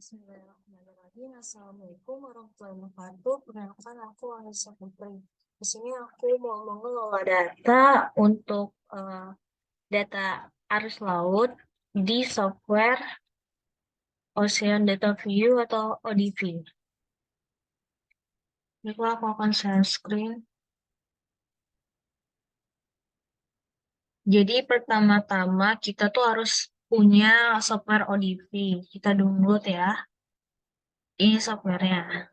Bismillahirrahmanirrahim. Assalamualaikum warahmatullahi wabarakatuh. Perkenalkan aku Anissa Putri. Di sini aku mau mengelola data untuk data arus laut di software Ocean Data View atau ODV. Baiklah, aku akan share screen. Jadi pertama-tama kita tuh harus punya software ODV. Kita download ya. Ini softwarenya.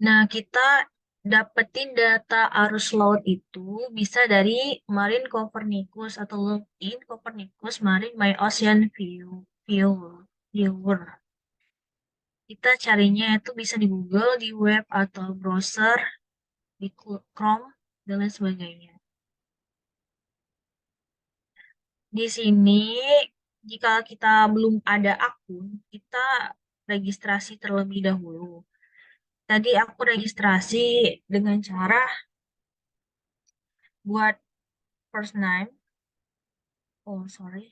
Nah, kita dapetin data arus laut itu bisa dari Marine Copernicus atau login Copernicus Marine My Ocean Viewer. Kita carinya itu bisa di Google, di web atau browser, di Chrome, dan lain sebagainya. Di sini, jika kita belum ada akun, kita registrasi terlebih dahulu. Tadi aku registrasi dengan cara buat first name. Oh, sorry.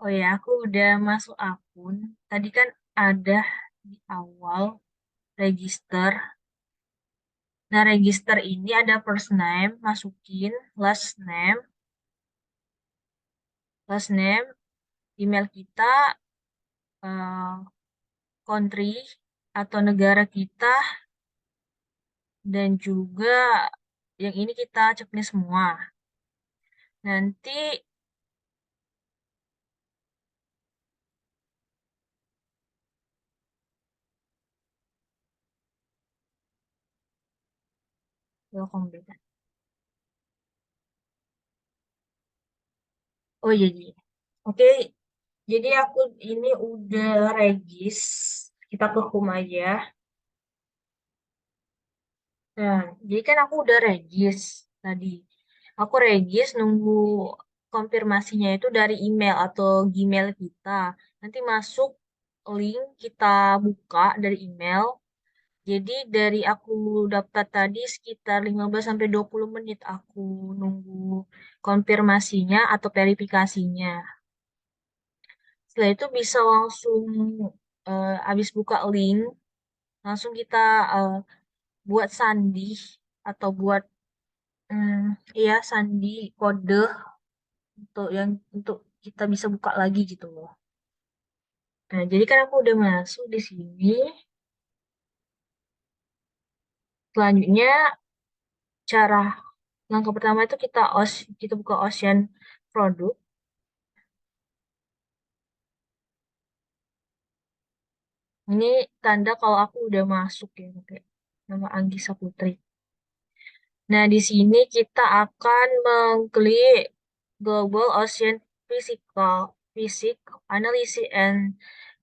Oh ya, aku udah masuk akun. Tadi kan ada di awal register. Nah, register ini ada first name, masukin last name, email kita, eh, country atau negara kita, dan juga yang ini kita checklist semua. Nanti welcome beta. Oh iya, iya. Oke, jadi aku ini udah regis. Kita ke home aja. Nah, jadi kan aku udah regis tadi. Aku regis nunggu konfirmasinya itu dari email atau Gmail kita. Nanti masuk link kita buka dari email. Jadi dari aku daftar tadi sekitar 15 sampai 20 menit aku nunggu konfirmasinya atau verifikasinya. Setelah itu bisa langsung habis buka link, langsung kita eh, buat sandi atau buat iya sandi kode untuk kita bisa buka lagi gitu loh. Nah, jadi kan aku udah masuk di sini. Selanjutnya cara langkah pertama itu kita buka Ocean produk. Ini tanda kalau aku udah masuk ya pakai nama Anggisa Putri. Nah, di sini kita akan mengklik Global Ocean Physics Analysis and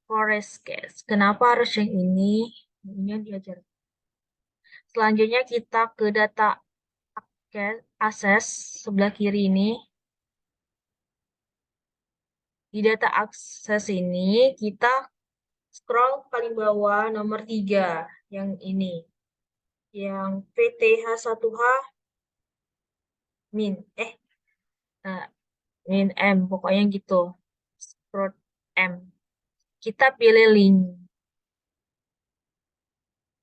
Forecast. Kenapa harus yang ini? Ini yang diajar. Selanjutnya kita ke data akses sebelah kiri ini. Di data akses ini kita scroll paling bawah nomor 3 yang ini. Yang PTH1H min nah, min M pokoknya gitu. Scroll M. Kita pilih link.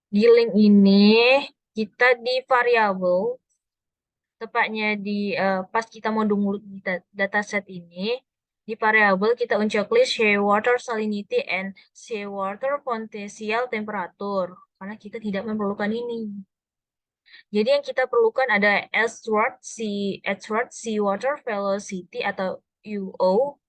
Di link ini kita di variabel tepatnya di pas kita mau download dataset ini di variabel kita unchecklist seawater salinity and seawater potential temperature karena kita tidak memerlukan ini. Jadi yang kita perlukan ada Edgeworth Seawater Velocity atau UO,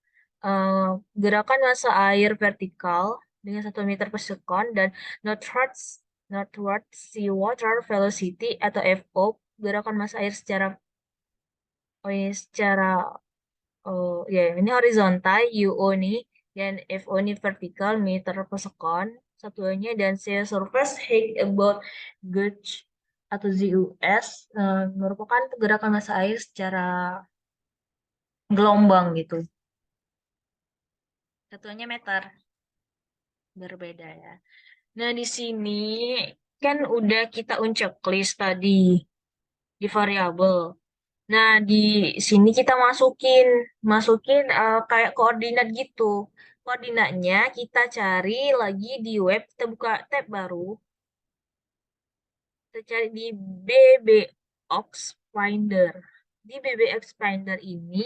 gerakan massa air vertikal dengan 1 meter per second, dan Northward Seawater Velocity atau FO, gerakan massa air secara secara ya ini horizontal UO nih, dan FO ini vertikal meter per second satuannya, dan sea surface height about gauge atau ZUS merupakan pergerakan massa air secara gelombang gitu. Satuannya meter, berbeda ya. Nah, di sini kan udah kita unchecklist tadi di variabel. Nah, di sini kita masukin kayak koordinat gitu. Koordinatnya kita cari lagi di web, kita buka tab baru, kita cari di BBOX Finder. Di BBX Finder ini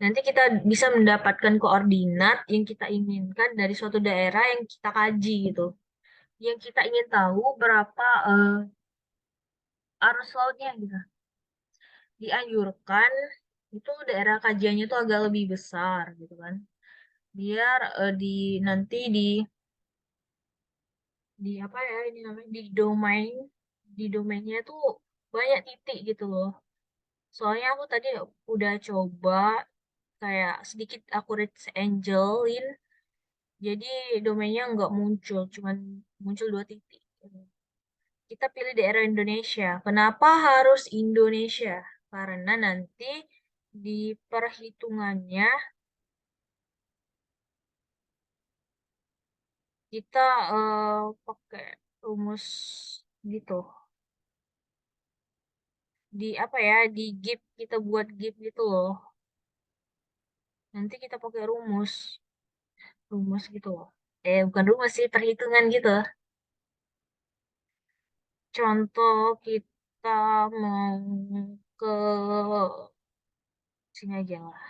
nanti kita bisa mendapatkan koordinat yang kita inginkan dari suatu daerah yang kita kaji gitu. Yang kita ingin tahu berapa arus lautnya gitu. Dianjurkan itu daerah kajiannya itu agak lebih besar gitu kan. Biar nanti di apa ya ini namanya di domainnya tuh banyak titik gitu loh. Soalnya aku tadi udah coba kayak sedikit aku reach angelin, jadi domainnya nggak muncul, cuman muncul 2 titik. Kita pilih daerah Indonesia. Kenapa harus Indonesia? Karena nanti di perhitungannya kita pakai rumus gitu. Di apa ya, di GIF, kita buat GIF gitu loh. Nanti kita pakai rumus gitu loh. Bukan rumus sih, perhitungan gitu. Contoh kita mau ke sini aja lah.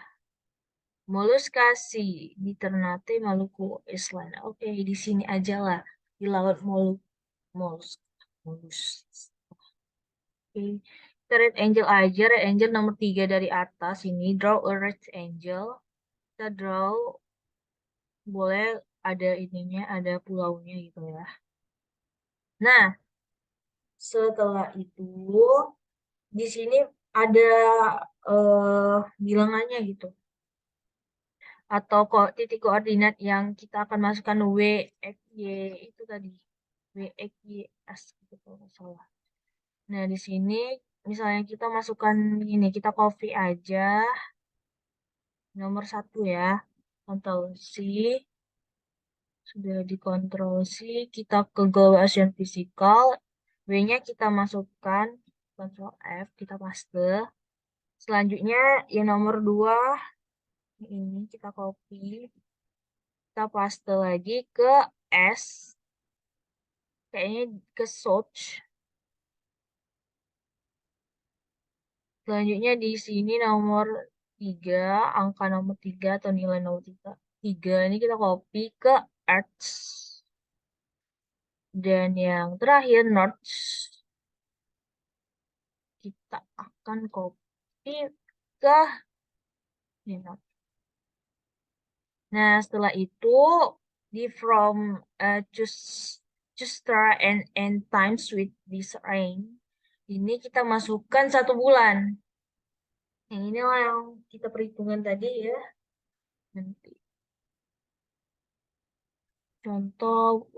Moluskasi di Ternate, Maluku Island. Oke, di sini aja lah. Di Laut Molus. Molus. Oke. Kita Red Angel aja. Red Angel nomor 3 dari atas ini. Draw a Red Angel. Kita draw, boleh ada ininya, ada pulaunya gitu ya. Nah, setelah itu di sini ada bilangannya gitu. Atau kok titik koordinat yang kita akan masukkan W, X, Y itu tadi. W, X, Y, S gitu kalau nggak salah. Nah, di sini misalnya kita masukkan ini, kita copy aja nomor 1 ya. Ctrl C, sudah dikontrol C, kita ke Global Ocean Physical, W-nya kita masukkan, Ctrl F, kita paste. Selanjutnya yang nomor 2, ini kita copy, kita paste lagi ke S, kayaknya ke search. Selanjutnya di sini nomor 3, angka nomor 3 atau nilai nomor 3. 3 ini kita copy ke Arts. Dan yang terakhir Notes, kita akan copy ke ini Notes. Nah, setelah itu di from choose star and end times with this range. Ini kita masukkan 1 bulan. Yang inilah yang kita perhitungan tadi ya. Nanti contoh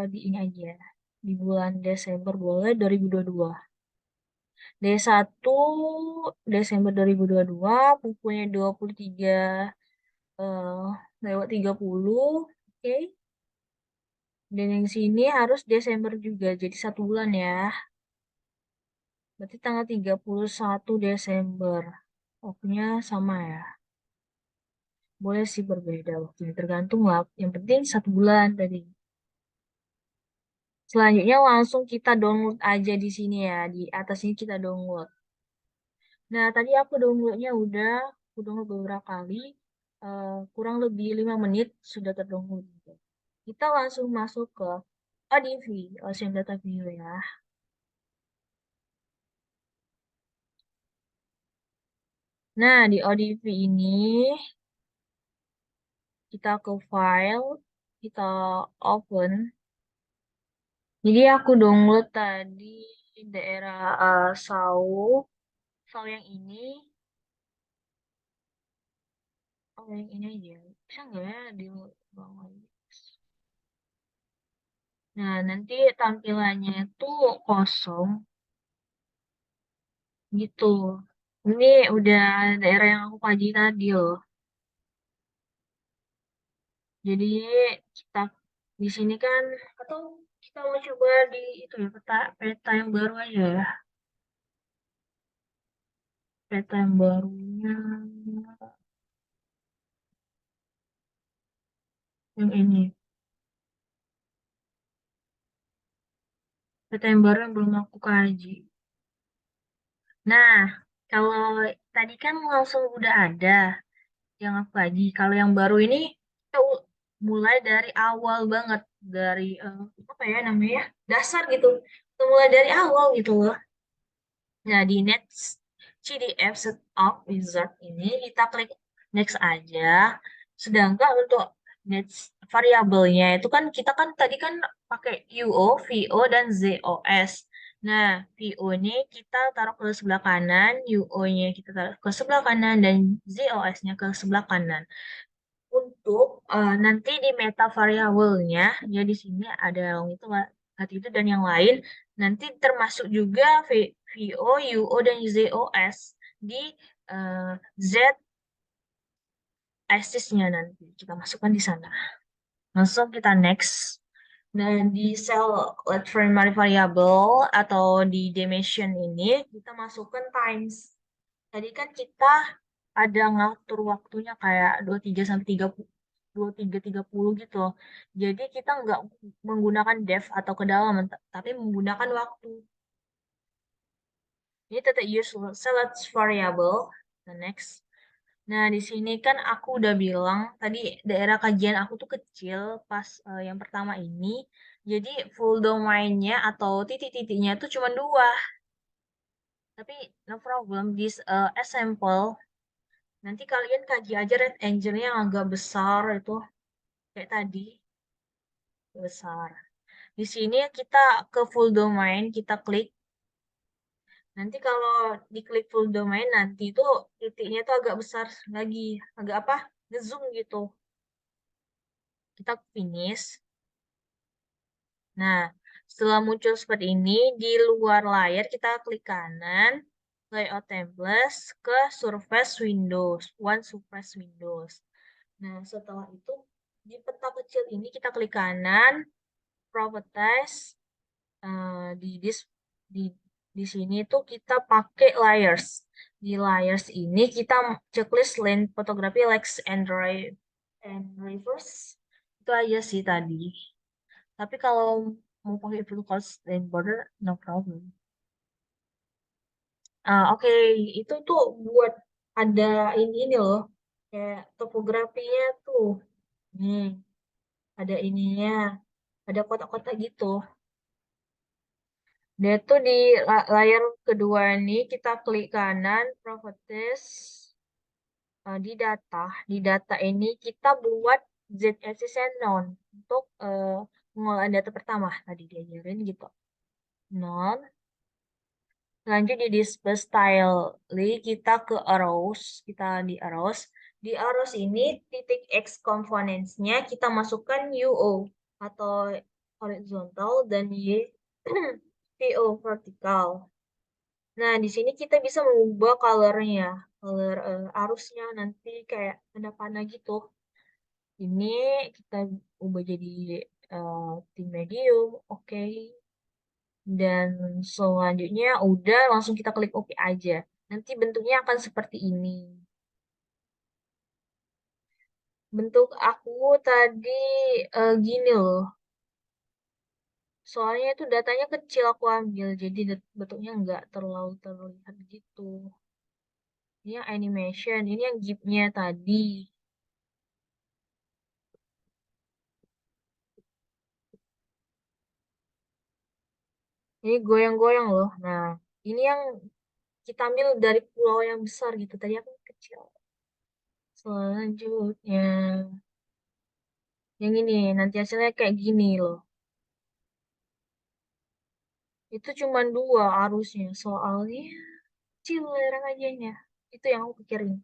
di ini aja. Di bulan Desember boleh 2022. D1 Desember 2022, bukunya 23 eh, lewat 30. Oke. Dan yang sini harus Desember juga, jadi 1 bulan ya. Berarti tanggal 31 Desember. Waktunya sama ya. Boleh sih berbeda waktunya, tergantung lah. Yang penting 1 bulan tadi. Selanjutnya langsung kita download aja di sini ya. Di atas ini kita download. Nah, tadi aku downloadnya aku download beberapa kali. Kurang lebih 5 menit sudah terdownload gitu. Kita langsung masuk ke ODV, Ocean Data View ya. Nah, di ODV ini kita ke file, kita open. Jadi aku download tadi daerah Sau yang ini. Oh, yang ini aja. Bisa nggak ya di bawah? Nah, nanti tampilannya itu kosong gitu. Ini udah daerah yang aku kaji tadi loh. Jadi kita di sini kan, atau kita mau coba di itu ya, peta peta yang baru aja ya. peta yang barunya yang ini. Peta yang baru yang belum aku kaji. Nah, kalau tadi kan langsung udah ada yang aku kaji. Kalau yang baru ini kita mulai dari awal banget, dari apa ya namanya, dasar gitu. Kita mulai dari awal gitu loh. Nah, di next CDF Setup Wizard ini kita klik next aja. Sedangkan untuk next variabelnya itu kan kita kan tadi kan pakai UO, VO, dan ZOS. Nah, VO ini kita taruh ke sebelah kanan, UO-nya kita taruh ke sebelah kanan, dan ZOS-nya ke sebelah kanan. Untuk nanti di meta variabelnya, ya di sini ada yang itu hati itu dan yang lain, nanti termasuk juga VO, UO, dan ZOS di eh, Z axis-nya nanti kita masukkan di sana. Langsung kita next. Dan di cell let primary variable atau di dimension ini kita masukkan times. Tadi kan kita ada ngatur waktunya kayak 23 sampai 30, 23.30 gitu. Jadi kita nggak menggunakan def atau kedalaman, tapi menggunakan waktu. Ini tetap use select variable. The next. Nah, di sini kan aku udah bilang tadi daerah kajian aku tuh kecil pas yang pertama ini. Jadi full domainnya atau titik-titiknya tuh cuma dua. Tapi no problem, this example. Nanti kalian kaji aja red angle-nya yang agak besar itu kayak tadi, besar. Di sini kita ke full domain, kita klik. Nanti kalau diklik full domain nanti itu titiknya tuh agak besar lagi, agak apa? Ngezoom gitu. Kita finish. Nah, setelah muncul seperti ini, di luar layar kita klik kanan, layout templates ke surface windows, one surface windows. Nah, setelah itu di peta kecil ini kita klik kanan, properties, di di di sini tuh kita pakai layers. Di layers ini kita checklist lane fotografi likes and reverse. Itu aja sih tadi. Tapi kalau mau pakai full cost and border, no problem. Oke, itu tuh buat ada ini loh, kayak topografinya tuh. Nih, ada ininya, ada kotak-kotak gitu. Dia tuh di layar kedua ini kita klik kanan, properties, di data. Di data ini kita buat z-axis non untuk pengolahan data pertama. Tadi diajarin gitu. Non. Lanjut di display style, kita ke arrows, kita di arrows. Di arrows ini titik X components-nya kita masukkan UO atau horizontal dan Y VO vertikal. Nah, di sini kita bisa mengubah color-nya, color arusnya nanti kayak panah-panah gitu. Ini kita ubah jadi tim medium, oke. Dan selanjutnya udah langsung kita klik OK aja. Nanti bentuknya akan seperti ini. Bentuk aku tadi gini loh. Soalnya itu datanya kecil aku ambil, jadi bentuknya nggak terlalu terlihat gitu. Ini yang animation, ini yang GIF-nya tadi. Ini goyang-goyang loh. Nah, ini yang kita ambil dari pulau yang besar gitu. Tadi aku kecil. Selanjutnya, yang ini nanti hasilnya kayak gini loh. Itu cuma dua arusnya. Soalnya kecil lereng ajanya. Itu yang aku pikirin.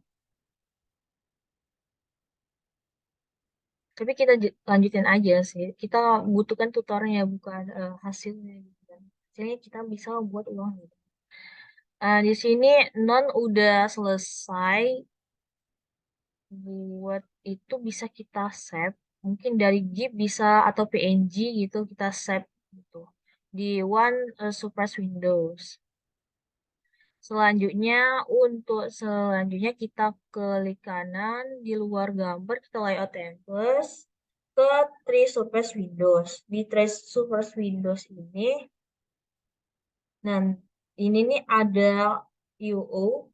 Tapi kita lanjutin aja sih. Kita butuhkan tutornya bukan hasilnya gitu kan. Hasilnya kita bisa buat ulang gitu. Di sini non udah selesai. Buat itu bisa kita save. Mungkin dari GIF bisa atau PNG gitu kita save gitu. Di one surface windows. Selanjutnya, untuk selanjutnya kita klik kanan, di luar gambar kita layout canvas ke Tree Surface Windows. Di Tree Surface Windows ini, nah ini nih ada UO,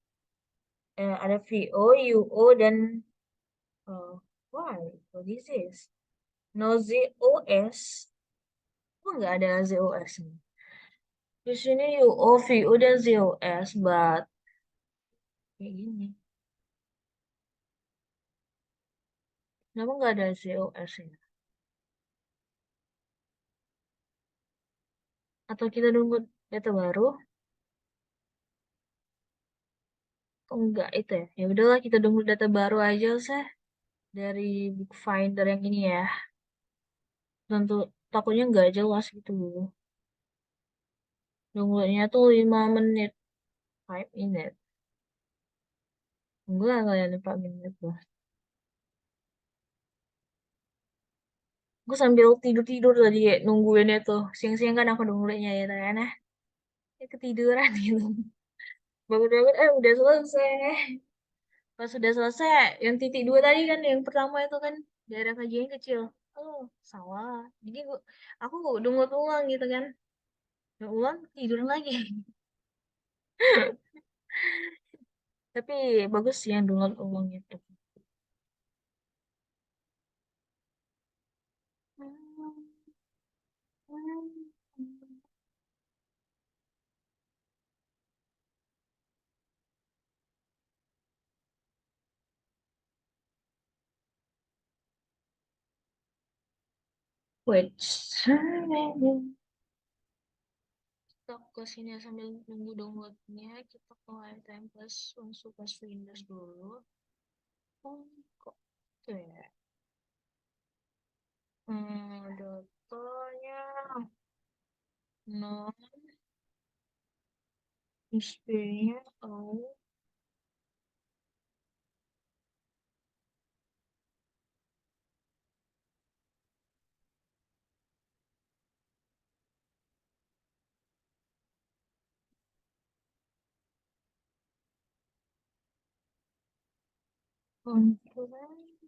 ada VO, UO, dan why? What is this? No ZOS. Kok nggak ada ZOS nih? Di sini UO, VO, dan ZOS, but kayak gini. Kenapa nggak ada ZOS ya? Atau kita nunggu data baru? Oh, enggak itu ya. Ya udahlah kita nunggu data baru aja sih dari Bookfinder yang ini ya. Tentu takutnya nggak jelas gitu. Nunggunya tuh 5 menit, 5 minute. Enggak kalian 4 menit loh. Gue sambil tidur-tidur tadi kayak nungguin itu. Siang-siang kan aku nungguinnya ya Tayana. Ya ketiduran gitu. Bangun-bangun, udah selesai. Pas sudah selesai, yang titik dua tadi kan, yang pertama itu kan daerah kajian kecil. Oh, salah. Jadi aku download ulang gitu kan. Udah ulang, tidur lagi. Tapi bagus sih yang download ulang itu. Wait, kita ke sini sambil nunggu downloadnya. Kita ke time plus langsung pas Windows dulu. Oh, kok gitu ya? Datanya. No, display-nya. Oh, konten.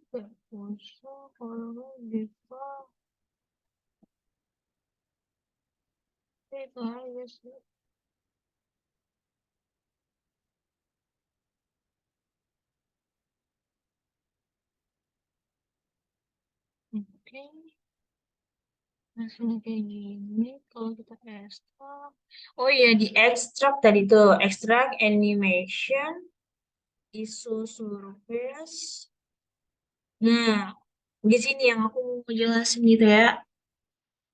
Gak usah kalau bisa. Itu aja sih. Oke. Hasilnya kayak gini. Kalau kita ekstrak. Oh iya, di ekstrak tadi tuh. Ekstrak animation. ISO surface. Nah, di sini yang aku mau jelasin gitu ya.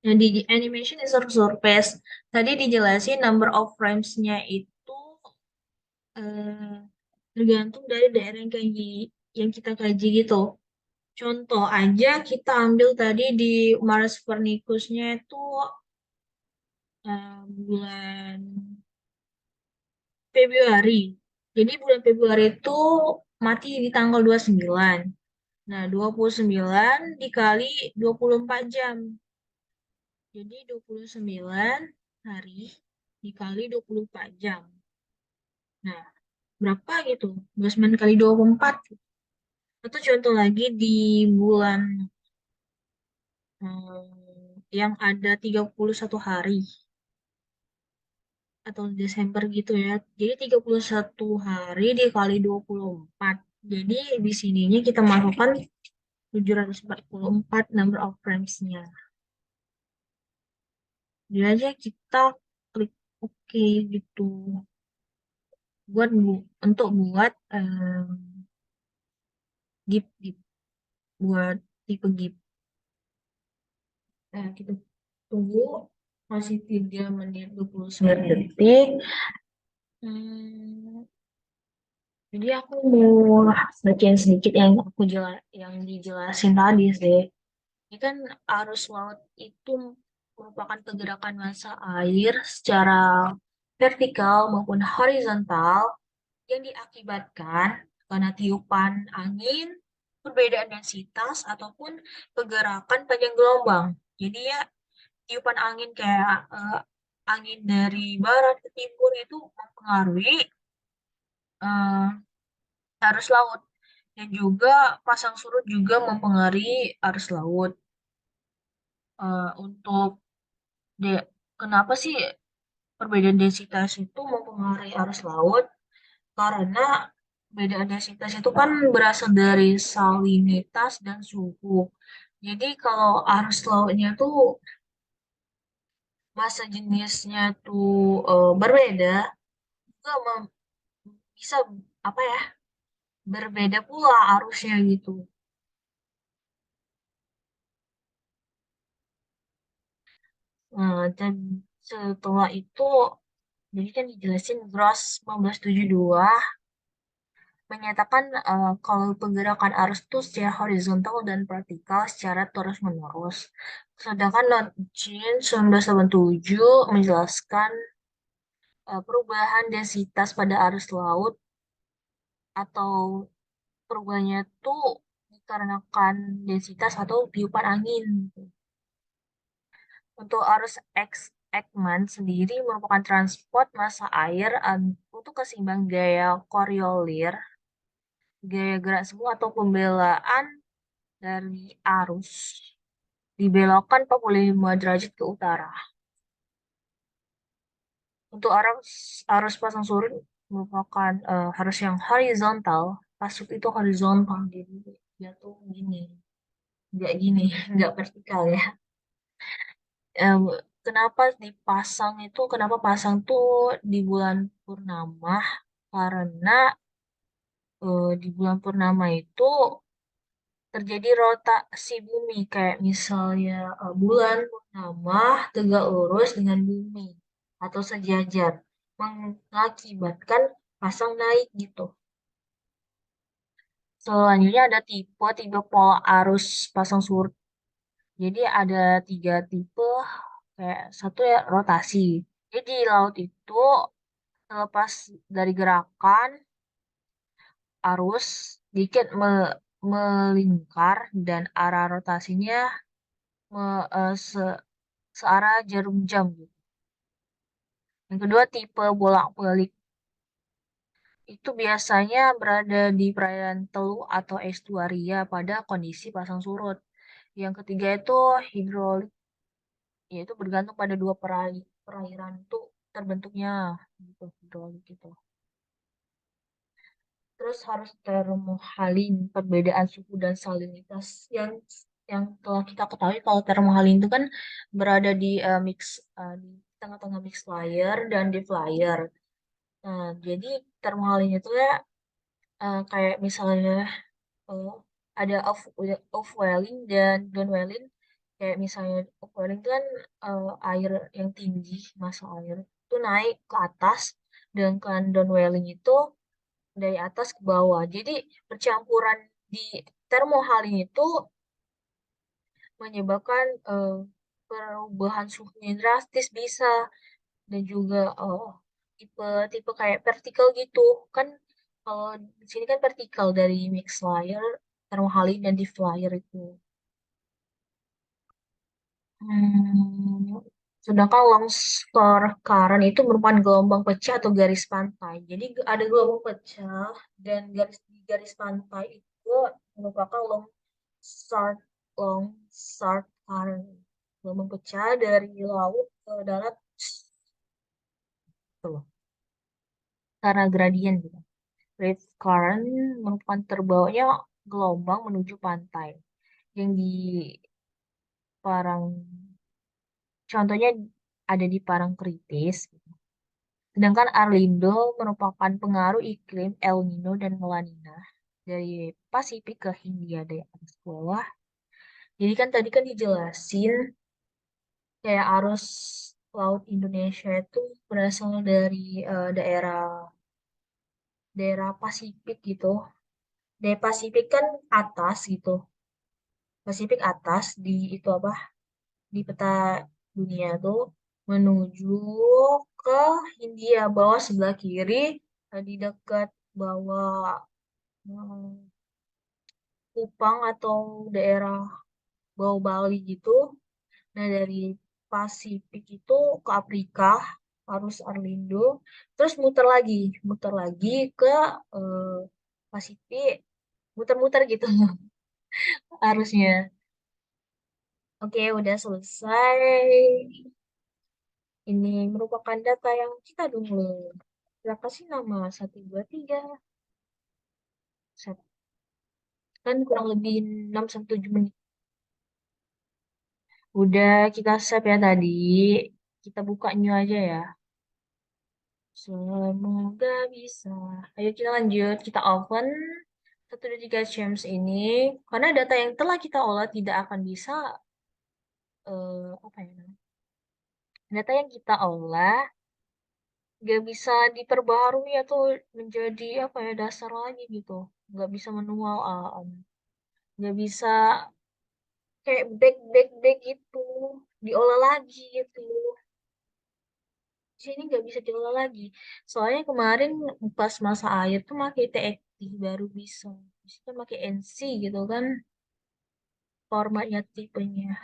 Nah, di animation ISO surface. Tadi dijelasin number of frames-nya itu eh, tergantung dari daerah yang kita kaji gitu. Contoh aja kita ambil tadi di Mars Copernicus-nya itu bulan Februari. Jadi bulan Februari itu mati di tanggal 29. Nah, 29 dikali 24 jam. Jadi 29 hari dikali 24 jam. Nah, berapa gitu? 29 kali 24. Atau contoh lagi di bulan yang ada 31 hari atau Desember gitu ya. Jadi 31 hari dikali 24. Jadi di sininya kita masukkan 744 number of frames-nya. Jadi aja kita klik OK gitu. Untuk buat GIF, buat tipe GIF. Nah, kita tunggu masih 3 menit 29 detik. Hmm, jadi aku mau bacain sedikit yang dijelasin tadi sih. Ini kan arus laut itu merupakan pergerakan massa air secara vertikal maupun horizontal yang diakibatkan karena tiupan angin, perbedaan densitas, ataupun pergerakan panjang gelombang. Jadi ya, tiupan angin kayak angin dari barat ke timur itu mempengaruhi eh, arus laut. Dan juga pasang surut juga mempengaruhi arus laut. Untuk de kenapa sih perbedaan densitas itu mempengaruhi arus laut? Karena perbedaan densitas itu kan berasal dari salinitas dan suhu. Jadi kalau arus lautnya tuh massa jenisnya tuh berbeda, juga bisa apa ya, berbeda pula arusnya gitu. Dan setelah itu, jadi kan dijelasin Gross 1972 menyatakan kalau pergerakan arus itu secara horizontal dan vertikal secara terus-menerus. Sedangkan Jean 1987 menjelaskan perubahan densitas pada arus laut atau perubahannya itu dikarenakan densitas atau tiupan angin. Untuk arus Ekman sendiri merupakan transport massa air untuk keseimbangan gaya Coriolis, gaya gerak semu atau pembelaan dari arus dibelokkan 45 derajat ke utara. Untuk arus arus pasang surut merupakan arus yang horizontal. Pasuk itu horizontal, jadi dia tuh gini, nggak gini, nggak vertikal ya. Em, kenapa pasang tuh di bulan purnama? Karena di bulan purnama itu terjadi rotasi bumi, kayak misalnya bulan purnama tegak lurus dengan bumi atau sejajar, mengakibatkan pasang naik gitu. Selanjutnya ada tipe pola arus pasang surut. Jadi ada tiga tipe, kayak satu ya rotasi. Jadi di laut itu terlepas dari gerakan arus dikit melingkar dan arah rotasinya me- eh, se- searah jarum jam gitu. Yang kedua tipe bolak-balik itu biasanya berada di perairan teluk atau estuaria pada kondisi pasang surut. Yang ketiga itu hidrolik, yaitu bergantung pada dua perairan itu terbentuknya gitu hidrolik itu. Terus harus termohalin perbedaan suhu dan salinitas yang telah kita ketahui kalau termohalin itu kan berada di di tengah-tengah mix layer dan di flyer. Nah, jadi termohalin itu ya kayak misalnya eh, ada off-welling dan downwelling. Kayak misalnya off-welling itu kan air yang tinggi, masa air itu naik ke atas, sedangkan downwelling itu dari atas ke bawah. Jadi percampuran di termohaling itu menyebabkan perubahan suhunya drastis bisa, dan juga tipe-tipe kayak vertikal gitu. Kan kalau di sini kan vertikal dari mix layer, termohaling dan di flyer itu. Hmm, sedangkan longsor current itu merupakan gelombang pecah atau garis pantai. Jadi ada gelombang pecah dan di garis pantai itu merupakan longsor current. Gelombang pecah dari laut ke darat tuh, karena gradien gitu. Rate current merupakan terbawanya gelombang menuju pantai yang di Parang contohnya ada di Parang Kritis. Sedangkan Arlindo merupakan pengaruh iklim El Nino dan La Nina dari Pasifik ke Hindia dari atas ke bawah. Jadi kan tadi kan dijelasin kayak arus laut Indonesia itu berasal dari daerah daerah Pasifik gitu. Dari Pasifik kan atas gitu. Pasifik atas di itu apa? Di peta dunia tuh menuju ke Hindia bawah sebelah kiri, di dekat bawah hmm, Kupang atau daerah bawah Bali gitu. Nah dari Pasifik itu ke Afrika, arus Arlindo, terus muter lagi ke eh, Pasifik, muter-muter gitu arusnya. Oke, udah selesai. Ini merupakan data yang kita dulu. Kita kasih nama 1, 2, 3. Kan kurang lebih 6 sampai 7 menit. Udah kita save ya tadi. Kita buka new aja ya. Semoga bisa. Ayo kita lanjut. Kita open 1, 2, 3 James ini. Karena data yang telah kita olah tidak akan bisa, apa ya namanya? Data yang kita olah nggak bisa diperbaharui atau menjadi apa ya dasar lagi gitu. Nggak bisa manual, nggak bisa kayak back gitu. Diolah lagi gitu. Di sini nggak bisa diolah lagi. Soalnya kemarin pas masa air tuh pakai TXT baru bisa. Bisa pakai NC gitu kan formatnya tipenya.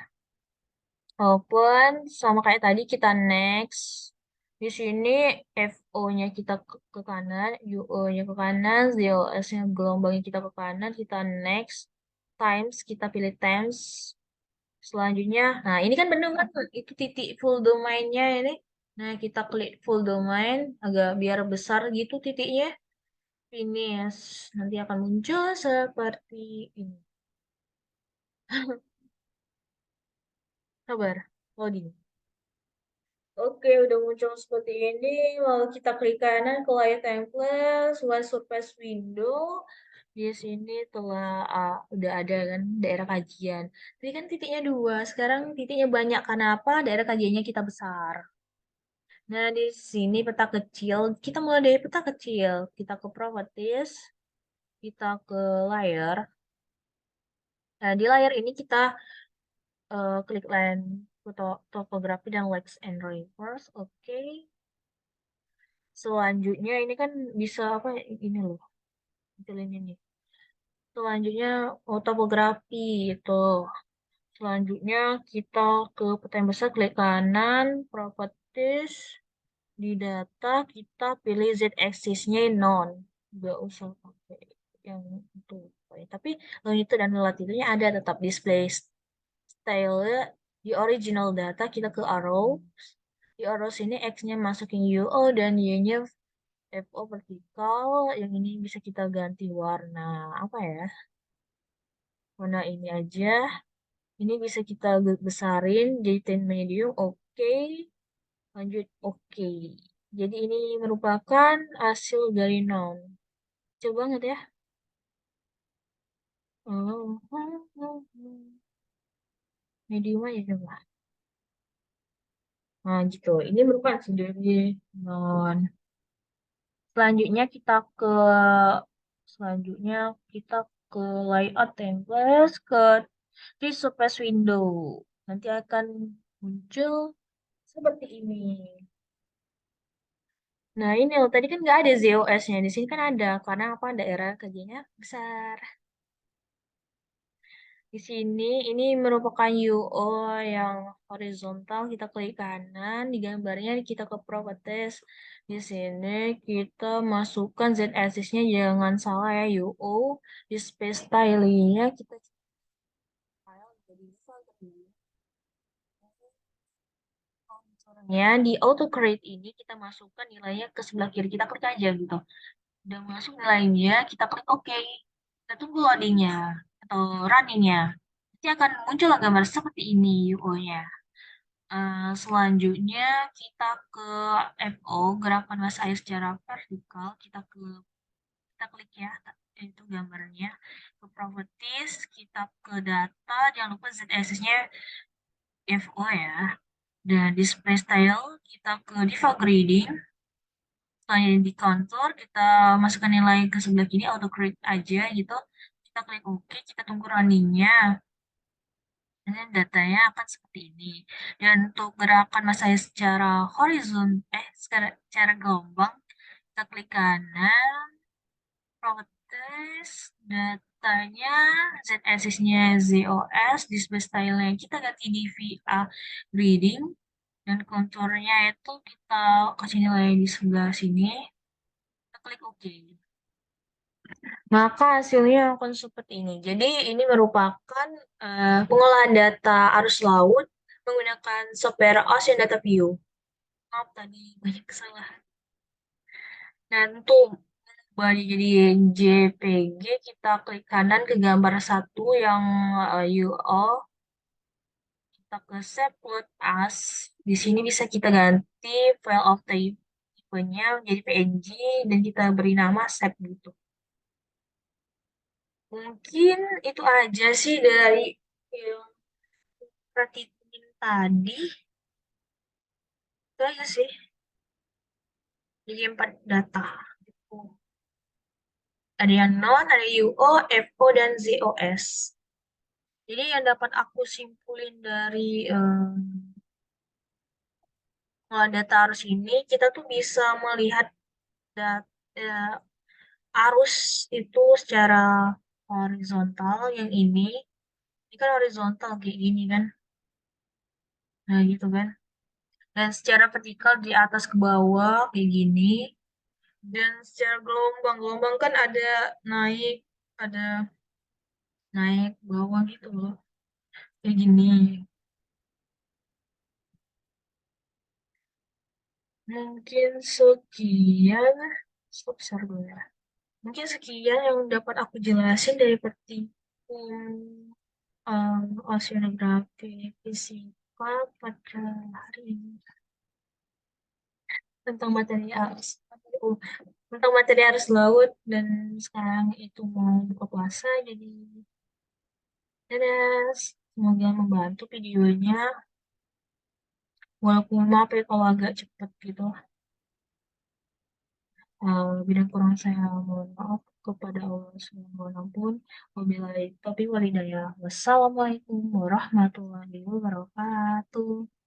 Open sama kayak tadi kita next. Di sini FO-nya kita ke kanan, UO-nya ke kanan, ZOS-nya gelombangnya kita ke kanan, kita next. Times kita pilih times. Selanjutnya, nah ini kan bener kan itu titik full domainnya ini. Nah, kita klik full domain agak biar besar gitu titiknya. Finish. Nanti akan muncul seperti ini. Sabar, loading. Oke, udah muncul seperti ini. Lalu kita klik kanan ke layar template, web surface window. Di sini telah udah ada kan daerah kajian. Tadi kan titiknya 2, sekarang titiknya banyak. Karena apa? Daerah kajiannya kita besar. Nah, di sini peta kecil, kita mulai dari peta kecil. Kita ke properties, kita ke layer. Nah, di layar ini kita klik line foto, topografi dan Lex and Rivers. Oke. Selanjutnya ini kan bisa apa ini loh, pilih ini. Selanjutnya topografi itu. Selanjutnya kita ke peta yang besar, klik kanan, properties, di data kita pilih z-axis-nya non. Nggak usah pakai yang itu. Tapi longitude dan latitude-nya ada tetap display style di original data kita ke arrow. Di arrow sini X-nya masukin UO dan Y-nya FO vertikal. Yang ini bisa kita ganti warna apa ya? Warna ini aja. Ini bisa kita besarin jadi 10 medium. Oke. Lanjut. Oke. Jadi ini merupakan hasil dari non. Coba banget ya. Oh, medium aja coba. Nah, gitu. Ini merupakan hasil dari non. Selanjutnya kita ke selanjutnya kita ke layout template ke di surface window. Nanti akan muncul seperti ini. Nah, ini loh, tadi kan nggak ada ZOS-nya. Di sini kan ada, karena apa? Daerah kerjanya besar. Di sini, ini merupakan UO yang horizontal. Kita klik kanan, di gambarnya kita ke properties. Di sini kita masukkan Z-axis-nya, jangan salah ya, UO. Di space style-nya kita file jadi ya, di auto create ini kita masukkan nilainya ke sebelah kiri. Kita klik aja gitu. Udah masuk nilainya, kita klik OK. Kita tunggu loadingnya atau runningnya. Nanti akan muncul gambar seperti ini UO-nya. Selanjutnya kita ke FO, gerakan massa air secara vertikal. Kita klik ya, itu gambarnya. Ke properties, kita ke data, jangan lupa z-axis-nya FO ya. Dan display style, kita ke default grading. Setelah di kontur, kita masukkan nilai ke sebelah kiri, auto correct aja gitu. Kita klik OK, kita tunggu runningnya. Dan datanya akan seperti ini. Dan untuk gerakan massa secara secara gelombang, kita klik kanan, properties, datanya, z-axis-nya ZOS, display style-nya kita ganti di VA grading. Dan konturnya itu kita kasih nilai di sebelah sini, kita klik OK. Maka hasilnya akan seperti ini. Jadi ini merupakan pengolahan data arus laut menggunakan software Ocean Data View. Maaf tadi banyak kesalahan. Dan untuk ubah jadi JPG, kita klik kanan ke gambar satu yang UO, kita ke Save Plot As. Di sini bisa kita ganti file of type-nya menjadi PNG dan kita beri nama save gitu. Mungkin itu aja sih dari yang perhatiin tadi. Itu aja sih. Jadi 4 data. Gitu. Ada yang non, ada UO, FO, dan ZOS. Jadi yang dapat aku simpulin dari data arus ini, kita tuh bisa melihat dat, eh, arus itu secara horizontal. Yang ini kan horizontal kayak gini kan. Nah gitu kan. Dan secara vertikal di atas ke bawah kayak gini. Dan secara gelombang, gelombang kan naik, ada naik bawah gitu loh. Kayak gini. Mungkin sekian. Stop share dulu ya. Mungkin sekian yang dapat aku jelasin dari petitum oceanografi fisika pada hari ini tentang materi arus uh, tentang materi arus laut dan sekarang itu mau buka puasa jadi dadah, semoga membantu videonya walaupun maaf ya kalau agak cepet gitu. Lebih dan kurang saya mohon maaf kepada Allah Subhanahu. Wabillahi taufiq walhidayah. Wassalamualaikum warahmatullahi wabarakatuh.